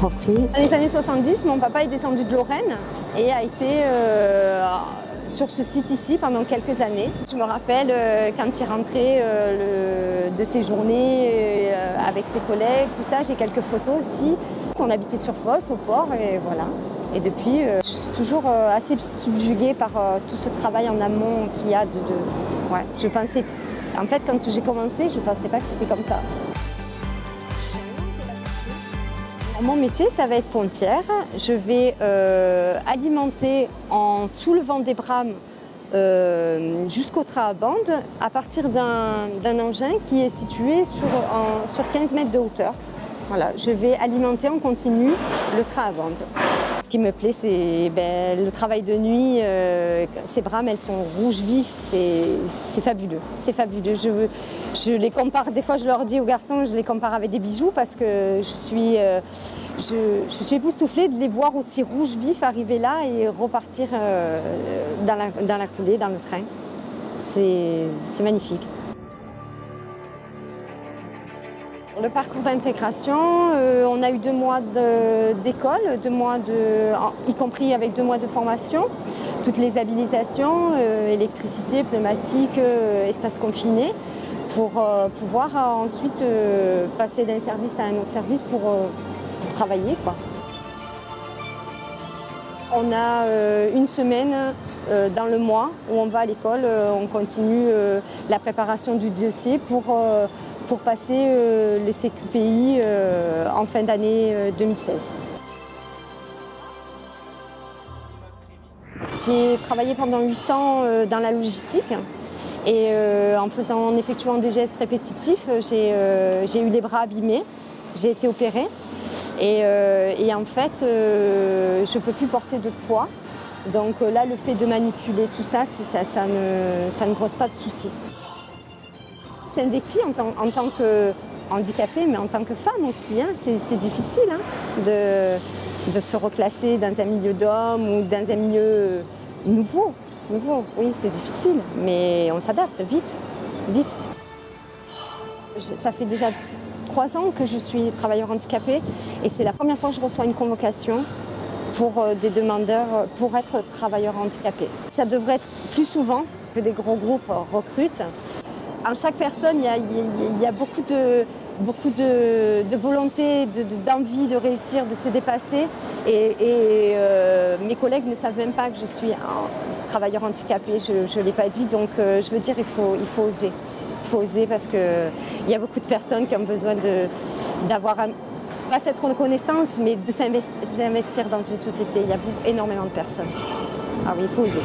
repris. Dans les années 70, mon papa est descendu de Lorraine et a été sur ce site ici pendant quelques années. Je me rappelle quand il rentrait de ses journées avec ses collègues, tout ça, j'ai quelques photos aussi. On habitait sur Fos, au port, et voilà. Et depuis, je suis toujours assez subjuguée par tout ce travail en amont qu'il y a Ouais, je pensais... En fait, quand j'ai commencé, je ne pensais pas que c'était comme ça. Mon métier, ça va être pontière. Je vais alimenter en soulevant des brames jusqu'au trahant-bande à partir d'un engin qui est situé sur 15 mètres de hauteur. Voilà, je vais alimenter en continu le trahant-bande. Ce qui me plaît, c'est le travail de nuit. Ces brames, elles sont rouges vifs, c'est fabuleux. C'est fabuleux. Je les compare, des fois je leur dis aux garçons, je les compare avec des bijoux parce que je suis époustouflée de les voir aussi rouges vifs arriver là et repartir dans la coulée, dans le train. C'est magnifique. Le parcours d'intégration, on a eu 2 mois d'école, y compris avec 2 mois de formation. Toutes les habilitations, électricité, pneumatique, espace confiné, pour pouvoir ensuite passer d'un service à un autre service pour travailler, quoi. On a une semaine dans le mois où on va à l'école, on continue la préparation du dossier pour passer les CQPI en fin d'année 2016. J'ai travaillé pendant 8 ans dans la logistique et en effectuant des gestes répétitifs, j'ai eu les bras abîmés, j'ai été opérée et en fait je ne peux plus porter de poids. Donc là, le fait de manipuler tout ça, ça ne cause pas de soucis. C'est un défi en tant que handicapée, mais en tant que femme aussi. Hein. C'est difficile de se reclasser dans un milieu d'hommes ou dans un milieu nouveau. Oui, c'est difficile, mais on s'adapte vite. Ça fait déjà 3 ans que je suis travailleur handicapé et c'est la première fois que je reçois une convocation pour des demandeurs pour être travailleur handicapé. Ça devrait être plus souvent que des gros groupes recrutent. En chaque personne, il y a beaucoup de volonté, d'envie de réussir, de se dépasser. Et mes collègues ne savent même pas que je suis un travailleur handicapé, je ne l'ai pas dit. Donc je veux dire, il faut oser. Il faut oser parce qu'il y a beaucoup de personnes qui ont besoin d'avoir, pas cette reconnaissance, mais de s'investir dans une société. Il y a énormément de personnes. Ah oui, il faut oser.